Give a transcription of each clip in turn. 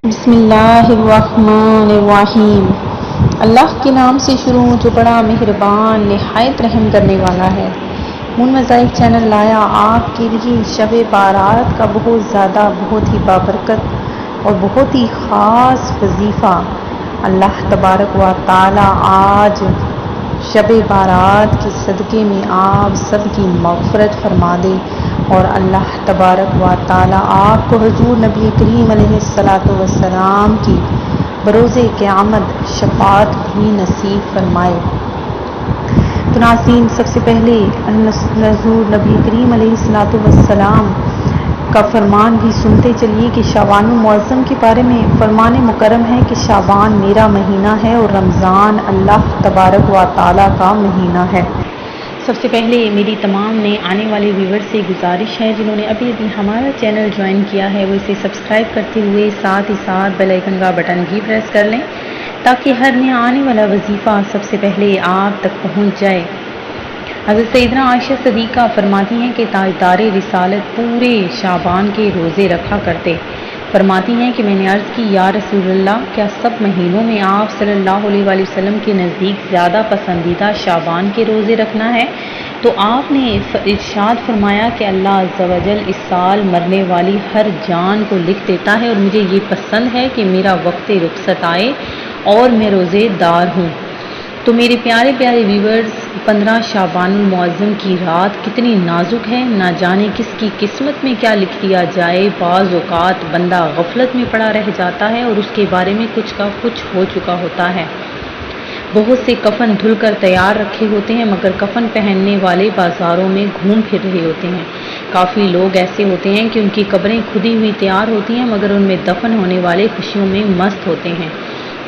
بسم اللہ الرحمن الرحیم۔ اللہ کے نام سے شروع جو بڑا مہربان نہایت رحم کرنے والا ہے۔ مون موزائیک چینل لایا آپ کے لیے شب بارات کا بہت زیادہ بہت ہی بابرکت اور بہت ہی خاص وظیفہ۔ اللہ تبارک و تعالی آج شب بارات کے صدقے میں آپ سب کی مغفرت فرما دے، اور اللہ تبارک و تعالی آپ کو حضور نبی کریم علیہ السلام کی بروز قیامت شفاعت بھی نصیب فرمائے۔ تو ناظرین، سب سے پہلے حضور نبی کریم علیہ السلام کا فرمان بھی سنتے چلیے کہ شعبان المعظم کے بارے میں فرمان مکرم ہے کہ شعبان میرا مہینہ ہے اور رمضان اللہ تبارک و تعالی کا مہینہ ہے۔ سب سے پہلے میری تمام نئے آنے والے ویور سے گزارش ہے جنہوں نے ابھی ہمارا چینل جوائن کیا ہے وہ اسے سبسکرائب کرتے ہوئے ساتھ ہی ساتھ بیل آئیکن کا بٹن بھی پریس کر لیں تاکہ ہر نیا آنے والا وظیفہ سب سے پہلے آپ تک پہنچ جائے۔ حضرت سیدنا عائشہ صدیقہ فرماتی ہیں کہ تاجدار رسالت پورے شعبان کے روزے رکھا کرتے۔ فرماتی ہیں کہ میں نے عرض کی یا رسول اللہ، کیا سب مہینوں میں آپ صلی اللہ علیہ وآلہ وسلم کے نزدیک زیادہ پسندیدہ شعبان کے روزے رکھنا ہے؟ تو آپ نے ارشاد فرمایا کہ اللہ عز و جل اس سال مرنے والی ہر جان کو لکھ دیتا ہے اور مجھے یہ پسند ہے کہ میرا وقت رخصت آئے اور میں روزے دار ہوں۔ تو میرے پیارے پیارے ویورز، 15 شعبان المعظم کی رات کتنی نازک ہے، نہ جانے کس کی قسمت میں کیا لکھ دیا جائے۔ بعض اوقات بندہ غفلت میں پڑا رہ جاتا ہے اور اس کے بارے میں کچھ کا کچھ ہو چکا ہوتا ہے۔ بہت سے کفن دھل کر تیار رکھے ہوتے ہیں مگر کفن پہننے والے بازاروں میں گھوم پھر رہے ہوتے ہیں۔ کافی لوگ ایسے ہوتے ہیں کہ ان کی قبریں کھدی ہوئی تیار ہوتی ہیں مگر ان میں دفن ہونے والے خوشیوں میں مست ہوتے ہیں۔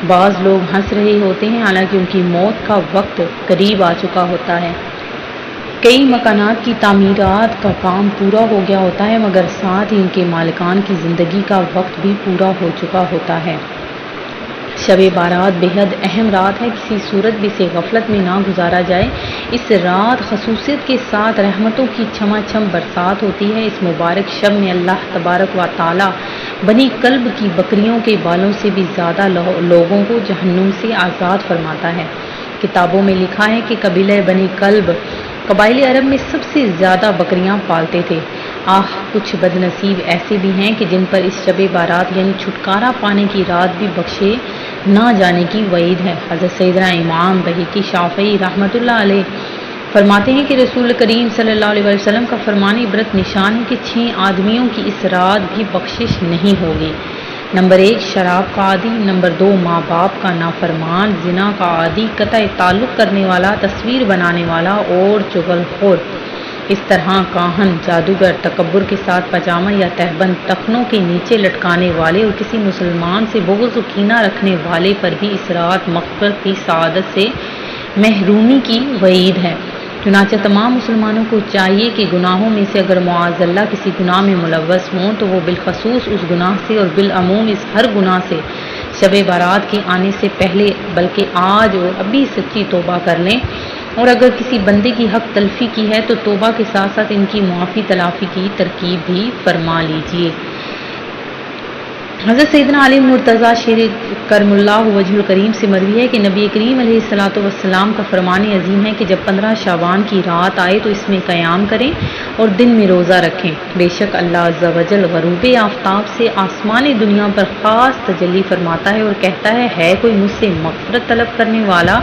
بعض لوگ ہنس رہے ہوتے ہیں حالانکہ ان کی موت کا وقت قریب آ چکا ہوتا ہے۔ کئی مکانات کی تعمیرات کا کام پورا ہو گیا ہوتا ہے مگر ساتھ ہی ان کے مالکان کی زندگی کا وقت بھی پورا ہو چکا ہوتا ہے۔ شب بارات بےحد اہم رات ہے، کسی صورت بھی اسے غفلت میں نہ گزارا جائے۔ اس رات خصوصیت کے ساتھ رحمتوں کی چھما چھم برسات ہوتی ہے۔ اس مبارک شب میں اللہ تبارک و تعالی بنی کلب کی بکریوں کے بالوں سے بھی زیادہ لوگوں کو جہنم سے آزاد فرماتا ہے۔ کتابوں میں لکھا ہے کہ قبیلہ بنی کلب قبائل عرب میں سب سے زیادہ بکریاں پالتے تھے۔ کچھ بد نصیب ایسے بھی ہیں کہ جن پر اس شب بارات یعنی چھٹکارا پانے کی رات بھی بخشے نہ جانے کی وعید ہے۔ حضرت سیدنا امام بہقی شافعی رحمۃ اللہ علیہ فرماتے ہیں کہ رسول کریم صلی اللہ علیہ وسلم کا فرمان عبرت نشان ہے کہ 6 آدمیوں کی اس رات بھی بخشش نہیں ہوگی۔ نمبر 1 شراب کا عادی، نمبر 2 ماں باپ کا نافرمان، زنا کا عادی، قطع تعلق کرنے والا، تصویر بنانے والا اور چغل خور۔ اس طرح کاہن، جادوگر، تکبر کے ساتھ پاجامہ یا تہبند ٹخنوں کے نیچے لٹکانے والے اور کسی مسلمان سے بغض و کینہ رکھنے والے پر بھی اس رات مغفرت کی سعادت سے محرومی کی وعید ہے۔ چنانچہ تمام مسلمانوں کو چاہیے کہ گناہوں میں سے اگر معاذ اللہ کسی گناہ میں ملوث ہوں تو وہ بالخصوص اس گناہ سے اور بالعموم اس ہر گناہ سے شب بارات کے آنے سے پہلے بلکہ آج اور ابھی سچی توبہ کر لیں، اور اگر کسی بندے کی حق تلفی کی ہے تو توبہ کے ساتھ ساتھ ان کی معافی تلافی کی ترکیب بھی فرما لیجیے۔ حضرت سیدنا علی مرتضیٰ شیر کرم اللہ وجہ الکریم سے مروی ہے کہ نبی کریم علیہ السلام کا فرمان عظیم ہے کہ جب 15 شعبان کی رات آئے تو اس میں قیام کریں اور دن میں روزہ رکھیں۔ بے شک اللہ عز و جل غروب آفتاب سے آسمان دنیا پر خاص تجلی فرماتا ہے اور کہتا ہے کوئی مجھ سے مغفرت طلب کرنے والا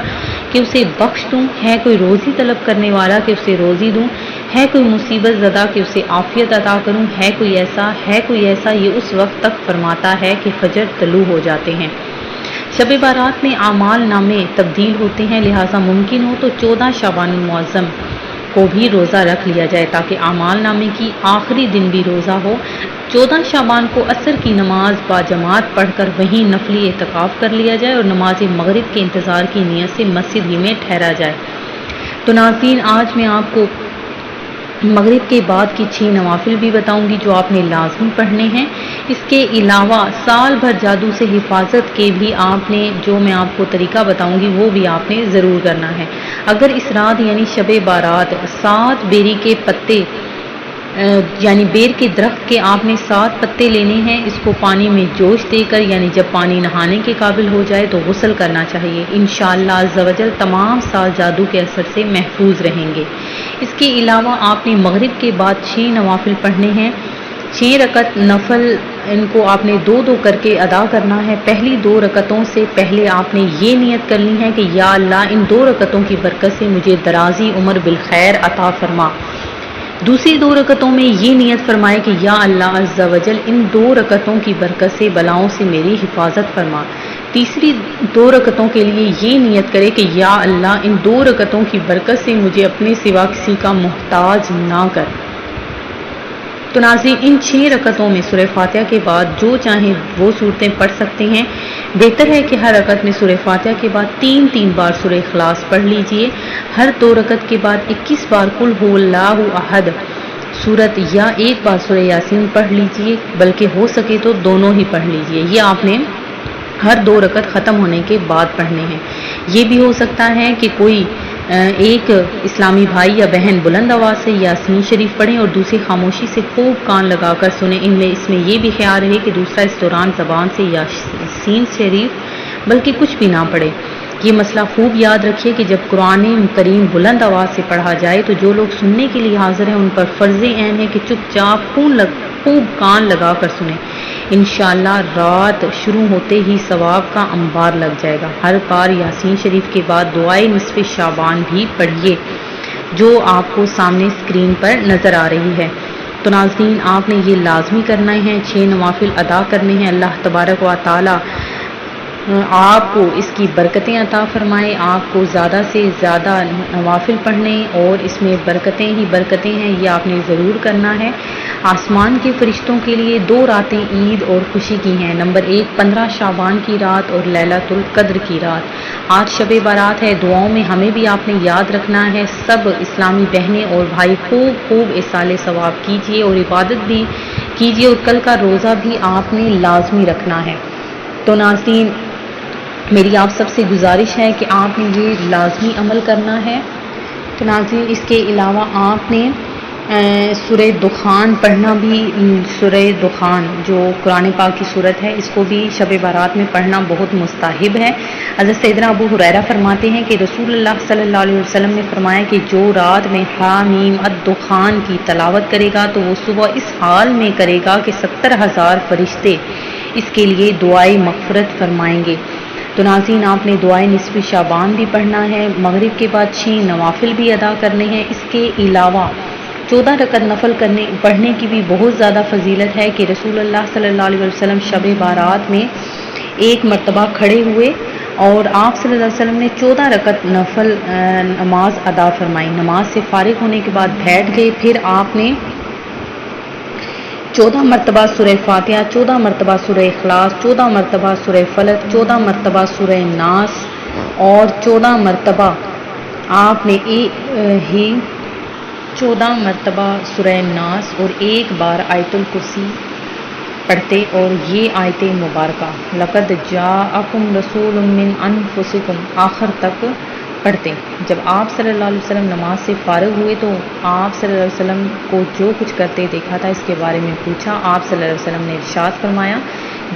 کہ اسے بخش دوں، ہے کوئی روزی طلب کرنے والا کہ اسے روزی دوں، ہے کوئی مصیبت زدہ کہ اسے عافیت عطا کروں، ہے کوئی ایسا یہ اس وقت تک فرماتا ہے کہ فجر طلوع ہو جاتے ہیں۔ شب بارات میں اعمال نامے تبدیل ہوتے ہیں، لہٰذا ممکن ہو تو 14 شعبان المعظم کو بھی روزہ رکھ لیا جائے تاکہ اعمال نامے کی آخری دن بھی روزہ ہو۔ 14 شعبان کو عصر کی نماز باجماعت پڑھ کر وہیں نفلی اعتکاف کر لیا جائے اور نماز مغرب کے انتظار کی نیت سے مسجد ہی میں ٹھہرا جائے۔ تو ناظرین، آج میں آپ کو مغرب کے بعد کی 6 نوافل بھی بتاؤں گی جو آپ نے لازمی پڑھنے ہیں۔ اس کے علاوہ سال بھر جادو سے حفاظت کے بھی آپ نے جو میں آپ کو طریقہ بتاؤں گی وہ بھی آپ نے ضرور کرنا ہے۔ اگر اس رات یعنی شب بارات 7 بیری کے پتے یعنی بیر کے درخت کے آپ نے 7 پتے لینے ہیں، اس کو پانی میں جوش دے کر یعنی جب پانی نہانے کے قابل ہو جائے تو غسل کرنا چاہیے۔ انشاءاللہ عز و جل تمام سال جادو کے اثر سے محفوظ رہیں گے۔ اس کے علاوہ آپ نے مغرب کے بعد 6 نوافل پڑھنے ہیں، 6 رکعت نفل، ان کو آپ نے 2 کر کے ادا کرنا ہے۔ پہلی 2 رکعتوں سے پہلے آپ نے یہ نیت کرنی ہے کہ یا اللہ ان 2 رکعتوں کی برکت سے مجھے درازی عمر بالخیر عطا فرما۔ دوسری 2 رکعتوں میں یہ نیت فرمائے کہ یا اللہ عز و جل ان 2 رکعتوں کی برکت سے بلاؤں سے میری حفاظت فرما۔ تیسری 2 رکعتوں کے لیے یہ نیت کرے کہ یا اللہ ان 2 رکعتوں کی برکت سے مجھے اپنے سوا کسی کا محتاج نہ کر۔ تو ناظرین ان 6 رکعتوں میں سورہ فاتحہ کے بعد جو چاہیں وہ صورتیں پڑھ سکتے ہیں۔ بہتر ہے کہ ہر رکعت میں سورہ فاتحہ کے بعد 3 بار سورہ اخلاص پڑھ لیجئے۔ ہر 2 رکعت کے بعد 21 بار قل هو اللہ احد سورت یا 1 بار سورہ یاسین پڑھ لیجئے، بلکہ ہو سکے تو دونوں ہی پڑھ لیجئے۔ یہ آپ نے ہر 2 رکعت ختم ہونے کے بعد پڑھنے ہیں۔ یہ بھی ہو سکتا ہے کہ کوئی ایک اسلامی بھائی یا بہن بلند آواز سے یاسین شریف پڑھیں اور دوسری خاموشی سے خوب کان لگا کر سنیں۔ اس میں یہ بھی خیال رہے کہ دوسرا اس دوران زبان سے یاسین شریف بلکہ کچھ بھی نہ پڑھے۔ یہ مسئلہ خوب یاد رکھیے کہ جب قرآن کریم بلند آواز سے پڑھا جائے تو جو لوگ سننے کے لیے حاضر ہیں ان پر فرض عین ہے کہ چپ چاپ خوب کان لگا کر سنیں۔ انشاءاللہ رات شروع ہوتے ہی ثواب کا انبار لگ جائے گا۔ ہر بار یاسین شریف کے بعد دعائے نصف شعبان بھی پڑھیے جو آپ کو سامنے اسکرین پر نظر آ رہی ہے۔ تو ناظرین آپ نے یہ لازمی کرنا ہے، 6 نوافل ادا کرنے ہیں۔ اللہ تبارک و تعالی آپ کو اس کی برکتیں عطا فرمائے، آپ کو زیادہ سے زیادہ نوافل پڑھنے اور اس میں برکتیں ہی برکتیں ہیں، یہ آپ نے ضرور کرنا ہے۔ آسمان کے فرشتوں کے لیے 2 راتیں عید اور خوشی کی ہیں۔ نمبر 1 15 شعبان کی رات اور لیلۃ القدر کی رات۔ آج شب بارات ہے، دعاؤں میں ہمیں بھی آپ نے یاد رکھنا ہے۔ سب اسلامی بہنیں اور بھائی خوب ایصال ثواب کیجیے اور عبادت بھی کیجیے، اور کل کا روزہ بھی آپ نے لازمی رکھنا ہے۔ تو ناظرین میری آپ سب سے گزارش ہے کہ آپ نے یہ لازمی عمل کرنا ہے۔ تو ناظرین اس کے علاوہ آپ نے سورہ دخان پڑھنا بھی، سورہ دخان جو قرآن پاک کی صورت ہے اس کو بھی شب بارات میں پڑھنا بہت مستحب ہے۔ حضرت سیدنا ابو ہریرہ فرماتے ہیں کہ رسول اللہ صلی اللہ علیہ وسلم نے فرمایا کہ جو رات میں حامیم الدخان کی تلاوت کرے گا تو وہ صبح اس حال میں کرے گا کہ 70,000 فرشتے اس کے لیے دعائے مغفرت فرمائیں گے۔ تو ناظرین آپ نے دعائے نصف شعبان بھی پڑھنا ہے، مغرب کے بعد 6 نوافل بھی ادا کرنے ہیں۔ اس کے علاوہ 14 رکعت نفل پڑھنے کی بھی بہت زیادہ فضیلت ہے کہ رسول اللہ صلی اللہ علیہ وسلم شب بارات میں 1 مرتبہ کھڑے ہوئے اور آپ صلی اللہ علیہ وسلم نے 14 رکعت نفل نماز ادا فرمائی۔ نماز سے فارغ ہونے کے بعد بیٹھ گئے، پھر آپ نے 14 مرتبہ سورہ فاتحہ، 14 مرتبہ سورہ اخلاص، 14 مرتبہ سورہ فلق، 14 مرتبہ سورہ ناس اور 14 مرتبہ آپ نے 14 مرتبہ سورہ ناس اور 1 بار آیت الکرسی پڑھتے اور یہ آیت مبارکہ لقد جاءکم رسول من انفسکم آخر تک پڑھتے۔ جب آپ صلی اللہ علیہ وسلم نماز سے فارغ ہوئے تو آپ صلی اللہ علیہ وسلم کو جو کچھ کرتے دیکھا تھا اس کے بارے میں پوچھا۔ آپ صلی اللہ علیہ وسلم نے ارشاد فرمایا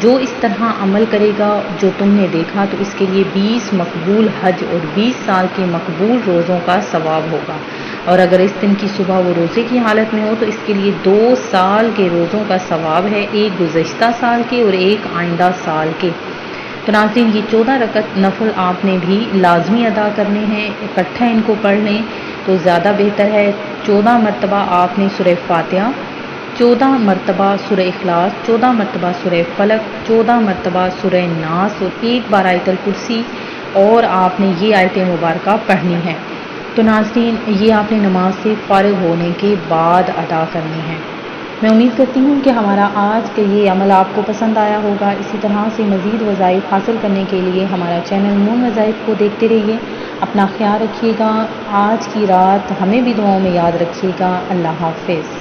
جو اس طرح عمل کرے گا جو تم نے دیکھا تو اس کے لیے 20 مقبول حج اور 20 سال کے مقبول روزوں کا ثواب ہوگا، اور اگر اس دن کی صبح وہ روزے کی حالت میں ہو تو اس کے لیے 2 سال کے روزوں کا ثواب ہے، 1 گزشتہ سال کے اور 1 آئندہ سال کے۔ تو ناظرین یہ 14 رکعت نفل آپ نے بھی لازمی ادا کرنے ہیں، اکٹھا ان کو پڑھ لیں تو زیادہ بہتر ہے۔ 14 مرتبہ آپ نے سورہ فاتحہ، 14 مرتبہ سورہ اخلاص، 14 مرتبہ سورہ فلق، 14 مرتبہ سورہ ناس اور 1 بار آیت الکرسی، اور آپ نے یہ آیت مبارکہ پڑھنی ہے۔ تو ناظرین یہ آپ نے نماز سے فارغ ہونے کے بعد ادا کرنی ہے۔ میں امید کرتی ہوں کہ ہمارا آج کا یہ عمل آپ کو پسند آیا ہوگا۔ اسی طرح سے مزید وظائف حاصل کرنے کے لیے ہمارا چینل نون وظائف کو دیکھتے رہیے۔ اپنا خیال رکھیے گا، آج کی رات ہمیں بھی دعاؤں میں یاد رکھیے گا۔ اللہ حافظ۔